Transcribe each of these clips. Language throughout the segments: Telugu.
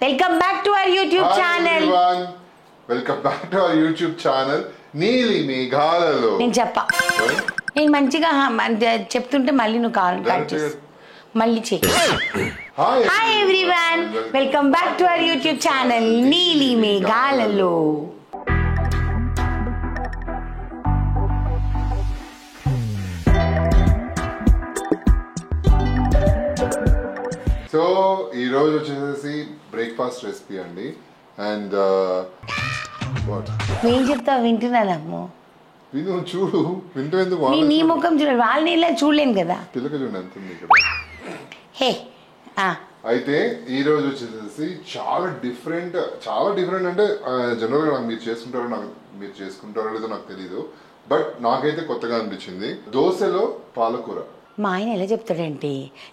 Welcome back to our YouTube channel. Everyone. Welcome back to our YouTube channel. నీలి మేఘాలలో నేను చెప్పా నేను మంచిగా చెప్తుంటే మళ్ళీ నువ్వు కావాలి కట్ చేసి మళ్ళీ చెయ్యి. Hi everyone, welcome back to our YouTube channel నీలి మేఘాలలో. సో ఈ రోజు వచ్చేసి బ్రేక్ఫాస్ట్ రెసిపీ అండి. అండ్ ఏం చెప్తావు? వింటున్నానమ్మో. విను, చూడు. వింటూ ఎందుకు? నీ ముఖం చూడండి, వాళ్ళని ఇలా చూడలేను కదా. పిల్లక చూడండి ఎంత ఉంది ఇక్కడ. హే అయితే ఈ రోజు వచ్చేసి చాలా డిఫరెంట్ అంటే జనరల్గా నాకు మీరు చేసుకుంటారో లేదో నాకు తెలీదు, బట్ నాకైతే కొత్తగా అనిపించింది. దోశలో పాలకూర. మా ఆయన ఎలా చెప్తాడంటే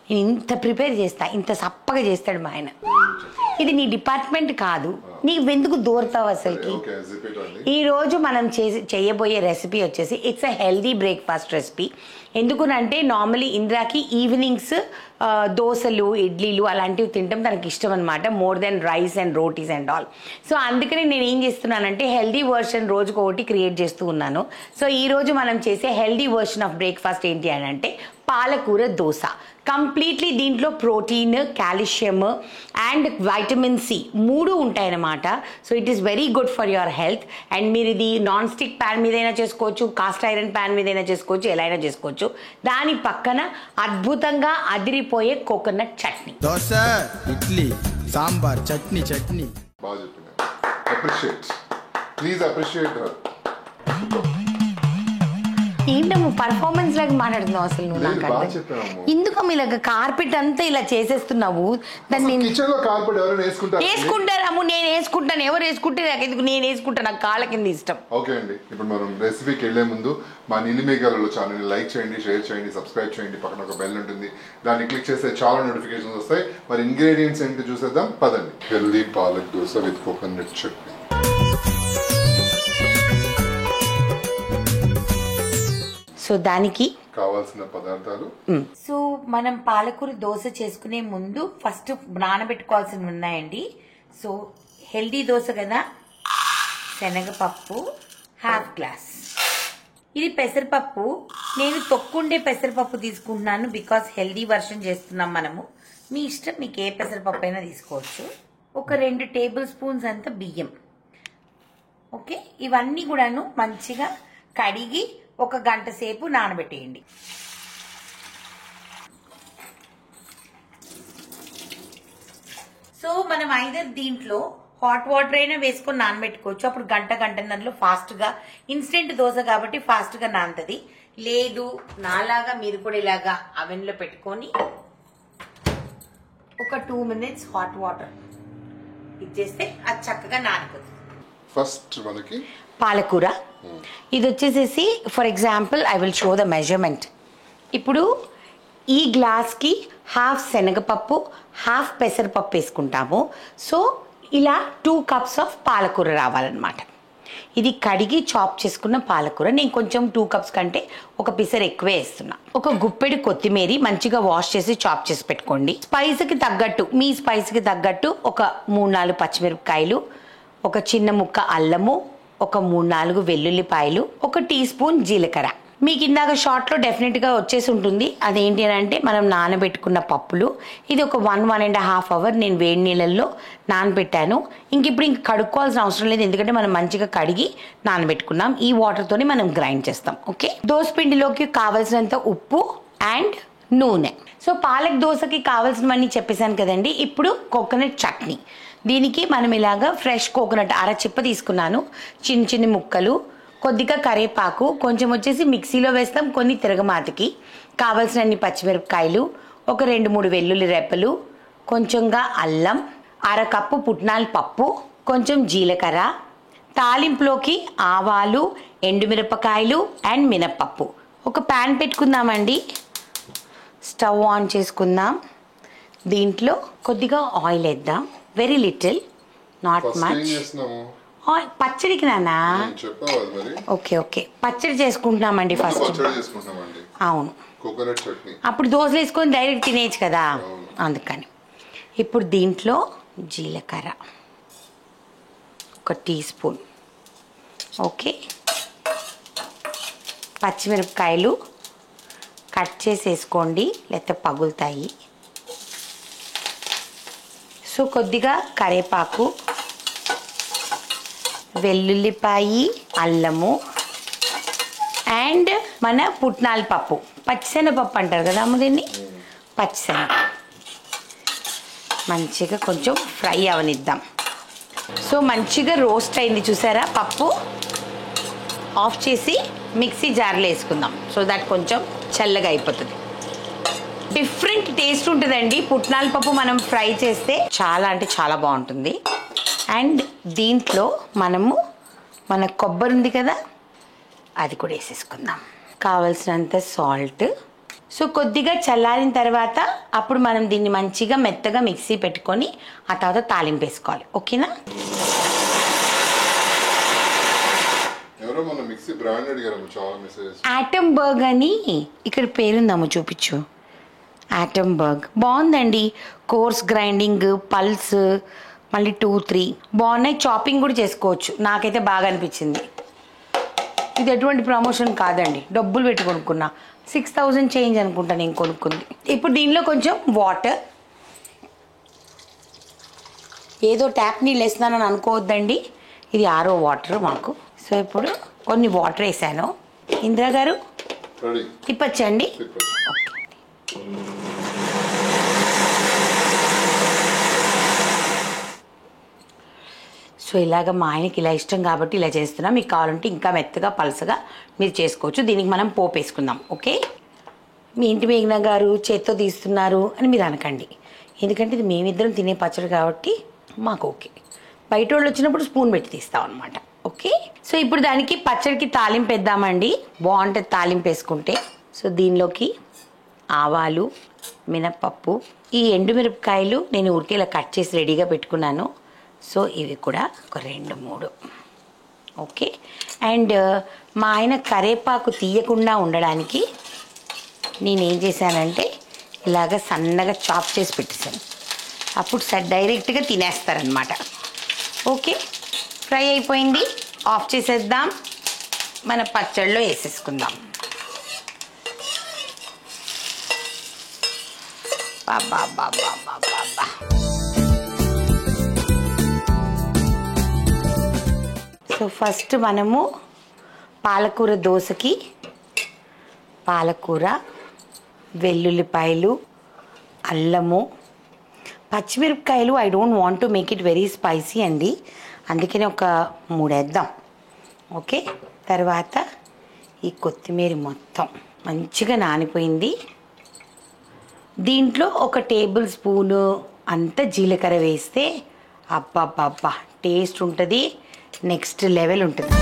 నేను ఇంత ప్రిపేర్ చేస్తా, ఇంత సప్పగా చేస్తాడు మా ఆయన. ఇది నీ డిపార్ట్మెంట్ కాదు, నీకు ఎందుకు దూరతావు అసలుకి. ఈ రోజు మనం చేయబోయే రెసిపీ వచ్చేసి it's a healthy breakfast recipe. ఎందుకునంటే నార్మలీ ఇంద్రాకి ఈవినింగ్స్ దోశలు ఇడ్లీలు అలాంటివి తినడం తనకి ఇష్టం అనమాట, more then rice and rotis and all. So అందుకని నేను ఏం చేస్తున్నానంటే హెల్దీ వర్షన్ రోజుకు ఒకటి క్రియేట్ చేస్తూ ఉన్నాను. సో ఈ రోజు మనం చేసే హెల్దీ వర్షన్ ఆఫ్ బ్రేక్ఫాస్ట్ ఏంటి అని అంటే పాలకూర దోశ. కంప్లీట్లీ దీంట్లో protein, calcium and vitamin C మూడు ఉంటాయన్నమాట. So it is very good for your health. And మీరు ఇది నాన్ స్టిక్ ప్యాన్ మీదైనా చేసుకోవచ్చు, కాస్ట్ ఐరన్ ప్యాన్ మీదైనా చేసుకోవచ్చు, ఎలా అయినా చేసుకోవచ్చు. దాని పక్కన అద్భుతంగా అదిరిపోయే కోకోనట్ చట్నీ. దోశ, ఇడ్లీ, సాంబార్, చట్నీ. బాగా చెప్పినా. Appreciate, please appreciate her. ఏంటమ్మో పర్ఫార్మెన్స్ లాగా మాట్లాడుతున్నావు అసలు నువ్వు. నాకు ఎందుకు ఇలాగ కార్పెట్ అంతా ఇలా చేసేస్తున్నావు? దాన్ని వేసుకుంటారమ్ము, నేను వేసుకుంటాను. ఎవరు వేసుకుంటే నాకు ఎందుకు, నేను వేసుకుంటా, నాకు కాళ్ళ కింద ఇష్టం. ఓకే అండి, ఇప్పుడు మనం రెసిపీకి వెళ్లే ముందు మా నీలి మేఘాలలో ఛానల్ లైక్ చేయండి, షేర్ చేయండి, సబ్స్క్రైబ్ చేయండి. పక్కన ఒక బెల్ ఉంటుంది, దాన్ని క్లిక్ చేస్తే చాలా నోటిఫికేషన్స్ వస్తాయి. మరి ఇంగ్రీడియంట్స్ ఏంటో చూసేద్దాం పదండి. Healthy palak dosa with coconut chutney. So దానికి కావాల్సిన పదార్థాలు. సో మనం పాలకూర దోశ చేసుకునే ముందు ఫస్ట్ నానబెట్టుకోవాల్సినవి ఉన్నాయండి. సో హెల్దీ దోశ కదా, శనగపప్పు హాఫ్ గ్లాస్. ఇది పెసరపప్పు, నేను తొక్కుండే పెసరపప్పు తీసుకుంటున్నాను బికాస్ హెల్దీ వర్షన్ చేస్తున్నాం మనము. మీ ఇష్టం, మీకు ఏ పెసరపప్పు అయినా తీసుకోవచ్చు. ఒక 2 టేబుల్ స్పూన్స్ అంత బియ్యం. ఓకే, ఇవన్నీ కూడాను మంచిగా కడిగి 1 గంట సేపు నానబెట్టేయండి. సో మనం ఐదర్ దీంట్లో హాట్ వాటర్ అయినా వేసుకొని నానబెట్టుకోవచ్చు. అప్పుడు గంటన్నరలో ఫాస్ట్గా, ఇన్స్టెంట్ దోశ కాబట్టి ఫాస్ట్గా నానుతుంది. లేదు నాలాగా మీరు కూడా ఇలాగా అవెన్లో పెట్టుకొని ఒక 2 minutes హాట్ వాటర్ ఇచ్చేస్తే అది చక్కగా నానిపోతుంది. ఫస్ట్ మనకి పాలకూర ఇది వచ్చేసేసి for example I will show the measurement. ఇప్పుడు ఈ గ్లాస్కి హాఫ్ శనగపప్పు, హాఫ్ పెసరపప్పు వేసుకుంటాము. సో ఇలా 2 cups ఆఫ్ పాలకూర రావాలన్నమాట. ఇది కడిగి చాప్ చేసుకున్న పాలకూర. నేను కొంచెం 2 cups కంటే ఒక పిసర్ ఎక్కువే వేస్తున్నా. ఒక గుప్పెడు కొత్తిమీర మంచిగా వాష్ చేసి చాప్ చేసి పెట్టుకోండి. స్పైస్కి తగ్గట్టు, మీ స్పైస్కి తగ్గట్టు ఒక 3-4 పచ్చిమిరపకాయలు, ఒక చిన్న ముక్క అల్లము, ఒక 3-4 వెల్లుల్లిపాయలు, 1 టీ స్పూన్ జీలకర్ర. మీకు ఇందాక షార్ట్లో డెఫినెట్గా వచ్చేసి ఉంటుంది. అదేంటి అని అంటే మనం నానబెట్టుకున్న పప్పులు. ఇది ఒక 1-1.5 hour నేను వేడి నీళ్ళల్లో నానబెట్టాను. ఇప్పుడు కడుక్కోవాల్సిన అవసరం లేదు, ఎందుకంటే మనం మంచిగా కడిగి నానబెట్టుకున్నాం. ఈ వాటర్తోని మనం గ్రైండ్ చేస్తాం. ఓకే, దోసపిండిలోకి కావాల్సినంత ఉప్పు అండ్ నూనె. సో పాలక్ దోశకి కావాల్సినవన్నీ చెప్పేశాను కదండి. ఇప్పుడు కోకోనట్ చట్నీ. దీనికి మనం ఇలాగా ఫ్రెష్ కోకోనట్ అరచిప్ప తీసుకున్నాను, చిన్న ముక్కలు, కొద్దిగా కరేపాకు, కొంచెం వచ్చేసి మిక్సీలో వేస్తాం, కొన్ని తిరగమాతకి. కావలసినన్ని పచ్చిమిరపకాయలు, ఒక 2-3 వెల్లుల్లి రెప్పలు, కొంచెంగా అల్లం, 1/2 కప్పు పుట్నాల పప్పు, కొంచెం జీలకర్ర, తాలింపులోకి ఆవాలు, ఎండుమిరపకాయలు అండ్ మినప్పప్పు. ఒక ప్యాన్ పెట్టుకుందామండి, స్టవ్ ఆన్ చేసుకుందాం. దీంట్లో కొద్దిగా ఆయిల్ వేద్దాం, వెరీ లిటిల్, నాట్ మచ్. పచ్చడికి నానా? ఓకే పచ్చడి చేసుకుంటున్నామండి ఫస్ట్. అవును, కోకోనట్ చట్నీ. అప్పుడు దోశలు వేసుకొని డైరెక్ట్ తినేయచ్చు కదా, అందుకని. ఇప్పుడు దీంట్లో జీలకర్ర 1 టీ స్పూన్, ఓకే. పచ్చిమిరపకాయలు కట్ చేసి వేసుకోండి, లేకపోతే పగులుతాయి. సో కొద్దిగా కరివేపాకు, వెల్లుల్లిపాయి, అల్లము అండ్ మన పుట్నాల పప్పు, పచ్చిశనగపప్పు అంటారు కదా అమ్మ దీన్ని, పచ్చిశనగ మంచిగా కొంచెం ఫ్రై అవనిద్దాం. సో మంచిగా రోస్ట్ అయింది చూసారా పప్పు. ఆఫ్ చేసి మిక్సీ జార్లో వేసుకుందాం, సో దట్ కొంచెం చల్లగా అయిపోతుంది. డిఫరెంట్ టేస్ట్ ఉంటుందండి పుట్నాల పప్పు మనం ఫ్రై చేస్తే, చాలా అంటే చాలా బాగుంటుంది. అండ్ దీంట్లో మనము మన కొబ్బరి ఉంది కదా, అది కూడా వేసేసుకుందాం. కావలసినంత సాల్ట్. సో కొద్దిగా చల్లారిన తర్వాత అప్పుడు మనం దీన్ని మంచిగా మెత్తగా మిక్సీ పెట్టుకొని ఆ తర్వాత తాలింపు వేసుకోవాలి, ఓకేనా. ఎవరో మన మిక్సీ బ్రాండ్ అడిగారు, చాలా మెసేజెస్. ఆటంబర్గ్ అని ఇక్కడ పేరుందమ్మ, చూపించు. ఆటంబర్గ్ బాగుందండి. కోర్స్ గ్రైండింగ్, పల్స్, మళ్ళీ 2, 3 బాగున్నాయి. చాపింగ్ కూడా చేసుకోవచ్చు, నాకైతే బాగా అనిపించింది. ఇది ఎటువంటి ప్రమోషన్ కాదండి, డబ్బులు పెట్టి కొనుక్కున్నా. 6000 చేంజ్ అనుకుంటా నేను కొనుక్కుంది. ఇప్పుడు దీనిలో కొంచెం వాటర్, ఏదో ట్యాప్ నీళ్ళు వేస్తున్నానని అనుకోవద్దండి, ఇది ఆరో వాటర్ మాకు. సో ఇప్పుడు కొన్ని వాటర్ వేసాను. ఇందిరా గారు తిప్పచ్చండి. సో ఇలాగ మా ఆయనకి ఇలా ఇష్టం కాబట్టి ఇలా చేస్తున్నా. మీకు కావాలంటే ఇంకా మెత్తగా పలసగా మీరు చేసుకోవచ్చు. దీనికి మనం పోపు వేసుకుందాం, ఓకే. మీ ఇంటి మేఘన గారు చేత్తో తీస్తున్నారు అని మీరు అనకండి, ఎందుకంటే ఇది మేమిద్దరం తినే పచ్చడి కాబట్టి మాకు ఓకే. బయట వాళ్ళు వచ్చినప్పుడు స్పూన్ పెట్టి తీస్తాం అనమాట, ఓకే. సో ఇప్పుడు దానికి పచ్చడికి తాలింపు వేద్దామండి, బాగుంటుంది తాలింపు వేసుకుంటే. సో దీనిలోకి ఆవాలు, మినప్పప్పు, ఈ ఎండుమిరపకాయలు నేను ఊరికే ఇలా కట్ చేసి రెడీగా పెట్టుకున్నాను. సో ఇవి కూడా ఒక 2, 3, ఓకే. అండ్ మా ఆయన కరివేపాకు తీయకుండా ఉండడానికి నేనేం చేశానంటే ఇలాగ సన్నగా చాప్ చేసి పెట్టేశాను, అప్పుడు డైరెక్ట్గా తినేస్తారనమాట, ఓకే. ఫ్రై అయిపోయింది, ఆఫ్ చేసేద్దాం, మన పచ్చడిలో వేసేసుకుందాం. బాబా బాబా బాబా బాబా. సో ఫస్ట్ మనము పాలకూర దోశకి పాలకూర, వెల్లుల్లిపాయలు, అల్లము, పచ్చిమిరపకాయలు. I don't want to make it very spicy అండి, అందుకని ఒక 3 వేద్దాం, ఓకే. తర్వాత ఈ కొత్తిమీర మొత్తం మంచిగా నానిపోయింది. దీంట్లో 1 టేబుల్ స్పూను అంత జీలకర్ర వేస్తే అబ్బా టేస్ట్ ఉంటుంది, నెక్స్ట్ లెవెల్ ఉంటుంది.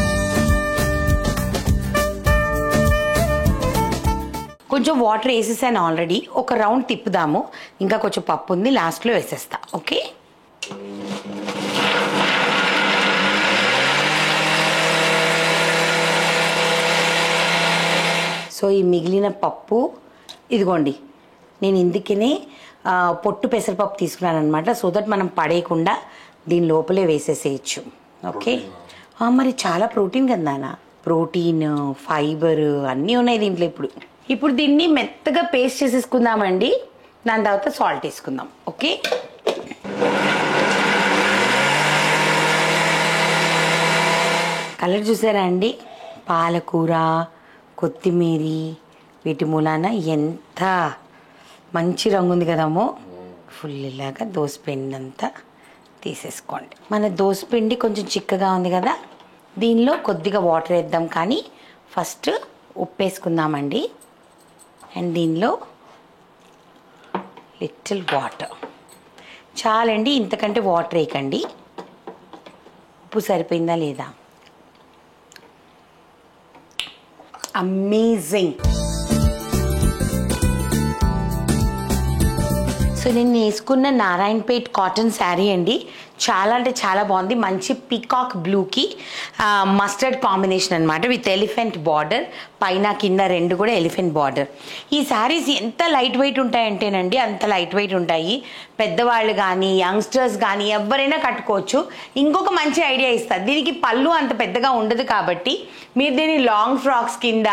కొంచెం వాటర్ వేసేసాను ఆల్రెడీ, ఒక రౌండ్ తిప్పుదాము. ఇంకా కొంచెం పప్పు ఉంది, లాస్ట్లో వేసేస్తా, ఓకే. సో ఈ మిగిలిన పప్పు ఇదిగోండి, నేను ఇందుకనే పొట్టు పెసరపప్పు తీసుకున్నాను అనమాట, సో దట్ మనం పడేయకుండా దీని లోపలే వేసేసేయచ్చు, ఓకే. మరి చాలా ప్రోటీన్ కదా నాన్న, ప్రోటీన్, ఫైబర్ అన్నీ ఉన్నాయి దీంట్లో. ఇప్పుడు దీన్ని మెత్తగా పేస్ట్ చేసేసుకుందామండి, దాని తర్వాత సాల్ట్ వేసుకుందాం, ఓకే. కలర్ చూసారా అండి, పాలకూర, కొత్తిమీర, వీటి మూలాన ఎంత మంచి రంగు ఉంది కదమ్మో. ఫుల్ ఇలాగా దోసపిండి అంతా తీసేసుకోండి. మన దోసపిండి కొంచెం చిక్కగా ఉంది కదా, దీనిలో కొద్దిగా వాటర్ వేద్దాం, కానీ ఫస్ట్ ఉప్పు వేసుకుందామండి. అండ్ దీనిలో లిటిల్ వాటర్ చాలండి, ఇంతకంటే వాటర్ వేయకండి. ఉప్పు సరిపోయిందా లేదా, అమేజింగ్. సో నేను వేసుకున్న నారాయణపేట్ కాటన్ శారీ అండి, చాలా అంటే చాలా బాగుంది. మంచి పీకాక్ బ్లూకి మస్టర్డ్ కాంబినేషన్ అనమాట, విత్ ఎలిఫెంట్ బార్డర్, పైన కింద రెండు కూడా ఎలిఫెంట్ బార్డర్. ఈ శారీస్ ఎంత లైట్ వెయిట్ ఉంటాయంటేనండి అంత లైట్ వెయిట్ ఉంటాయి. పెద్దవాళ్ళు కానీ యంగ్స్టర్స్ కానీ ఎవరైనా కట్టుకోవచ్చు. ఇంకొక మంచి ఐడియా ఇస్తారు, దీనికి పళ్ళు అంత పెద్దగా ఉండదు కాబట్టి మీరు దీన్ని లాంగ్ ఫ్రాక్స్ కింద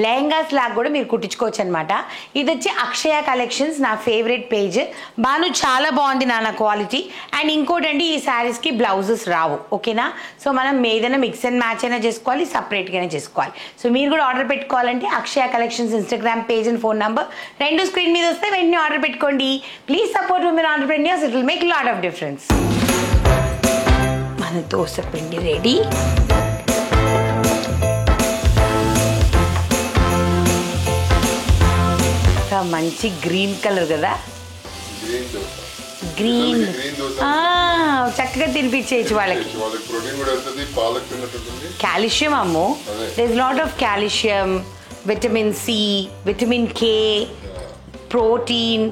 లెహంగాస్ లాగా కూడా మీరు కుట్టించుకోవచ్చు అనమాట. ఇది వచ్చి అక్షయ కలెక్షన్స్, నా ఫేవరెట్ పేజ్. బాను చాలా బాగుంది నాన్న క్వాలిటీ. అండ్ ఇంకోటండి, ఈ శారీస్కి బ్లౌజెస్ రావు, ఓకేనా? సో మనం ఏదైనా మిక్స్ అండ్ మ్యాచ్ అయినా చేసుకోవాలి, సపరేట్గానే చేసుకోవాలి. సో మీరు కూడా ఆర్డర్ పెట్టుకోవాలంటే Akshaya collections Instagram page and phone number రెండు స్క్రీన్ మీద వస్తే వెంటనే ఆర్డర్ పెట్టుకోండి. Please support women entrepreneurs, it will make lot of difference. మన దోశ పిండి రెడీ. మంచి గ్రీన్ కలర్ కదా, గ్రీన్ చక్కగా తినిపించేయచ్చు వాళ్ళకి. Calcium Ammu, there is lot of calcium, vitamin C, vitamin K, protein.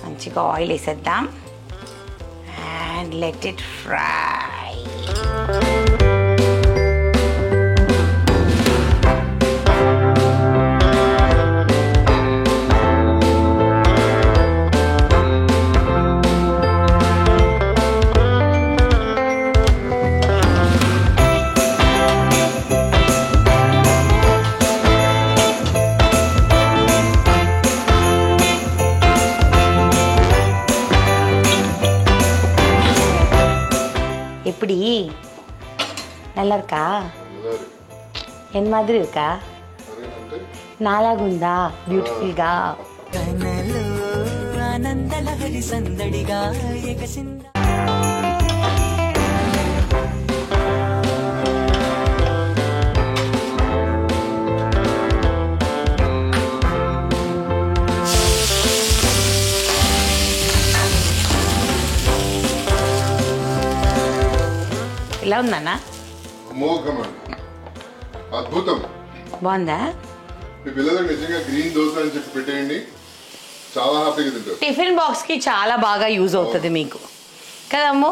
మంచిగా ఆయిల్ వేసేద్దాం అండ్ లెట్ ఇట్ ఫ్రై. எப்படி நல்லா இருக்கா? என் மாதிரி இருக்கா? నాలాగుందా బ్యూటిఫుల్గా? ఎలా ఉందన్నా? అద్భుతం, బాగుందా? మీ పిల్లలకు నిజంగా గ్రీన్ దోశ అని చెప్పి పెట్టేయండి, చాలా హ్యాపీగా తింటారు. టిఫిన్ బాక్స్ కి చాలా బాగా యూజ్ అవుతుంది మీకు కదమ్మో.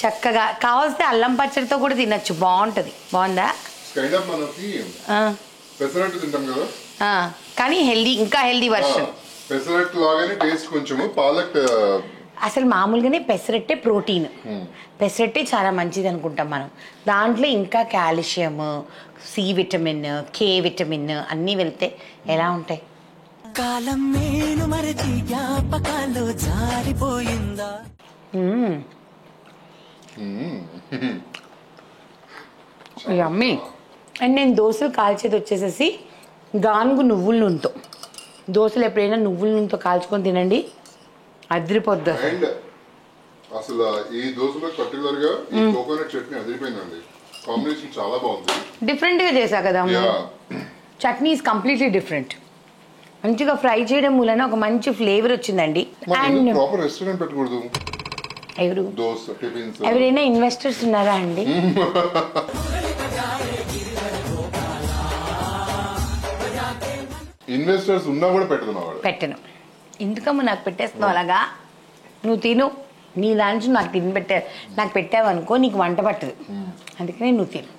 చక్కగా కావాల్సిన అల్లం పచ్చడితో కూడా తినచ్చు, బాగుంటది. బాగుందా? కైండ్ ఆఫ్ మనకి పెసరట్టు తింటాం కదా, కానీ హెల్దీ, ఇంకా హెల్దీ వర్షన్. పెసరట్టు లాగానే టేస్ట్ కొంచెము పాలక్. అసలు మామూలుగానే పెసరట్టే ప్రోటీన్, పెసరట్టే చాలా మంచిది అనుకుంటాం మనం. దాంట్లో ఇంకా calcium, C vitamin, K vitamin అన్నీ వెళ్తే ఎలా ఉంటాయి? కాలం నేను మరచి జ్ఞాపకాల్లో జారిపోయిందా. యమ్మీ. అండ్ నేను దోశలు కాల్చేది వచ్చేసేసి గానుగు నువ్వుల నూనెతో. దోశలు ఎప్పుడైనా నువ్వుల నూనెతో కాల్చుకొని తినండి, అదిరిపోద్ది. అండ్ అసలు ఈ దోశలో పర్టికులర్ గా ఈ కోకోనట్ చట్నీ అదిరిపోయిందండి, కాంబినేషన్ చాలా బాగుంది. డిఫరెంట్ గా చేశా కదా, చట్నీ ఇస్ కంప్లీట్లీ డిఫరెంట్. మంచిగా ఫ్రై చేయడం మూలన ఒక మంచి ఫ్లేవర్ వచ్చిందండి. అండ్ ప్రాపర్ రెస్టారెంట్ పెట్టకూడదు, ఎవరు ఎవరైనా ఇన్వెస్టర్స్ ఉన్నారా అండి? ఇన్వెస్టర్స్ ఉన్నా కూడా పెట్టను. ఎందుకమ్మా నాకు పెట్టేస్తున్నావు అలాగా? నువ్వు తిను, నీ దాని నాకు పెట్టావనుకో నీకు వంట పట్టదు, అందుకనే నువ్వు తిను.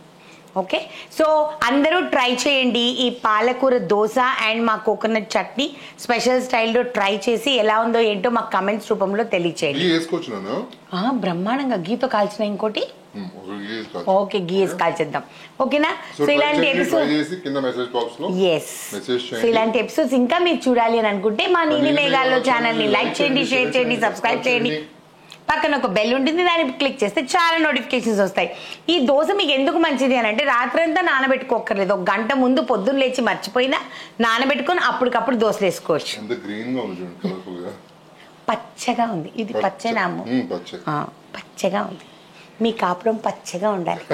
ఓకే, సో అందరూ ట్రై చేయండి ఈ పాలకూర దోశ అండ్ మా కోకోనట్ చట్నీ స్పెషల్ స్టైల్లో ట్రై చేసి ఎలా ఉందో ఏంటో మాకు కమెంట్స్ రూపంలో తెలియచేయండి. బ్రహ్మాండంగా గీతో కాల్చిన ఇంకోటి. ఓకే, గీ వేసి కాల్చేద్దాం, ఓకేనా? సో ఇలాంటి ఇలాంటి ఎపిసోడ్స్ ఇంకా మీరు చూడాలి అని అనుకుంటే మా నీలి మేఘాల్లో ఛానల్ని లైక్ చేయండి, షేర్ చేయండి, సబ్స్క్రైబ్ చేయండి. పక్కన ఒక బెల్ ఉంటుంది, దాన్ని క్లిక్ చేస్తే చాలా నోటిఫికేషన్స్ వస్తాయి. ఈ దోశ మీకు ఎందుకు మంచిది అని అంటే రాత్రంతా నానబెట్టుకోకర్లేదు, ఒక గంట ముందు పొద్దున్న లేచి మర్చిపోయినా నానబెట్టుకొని అప్పటికప్పుడు దోశలు వేసుకోవచ్చు. పచ్చగా ఉంది, ఇది పచ్చగా పచ్చగా ఉంది. మీ కాపురం పచ్చగా ఉండాలి.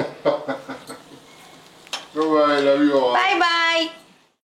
Bye bye.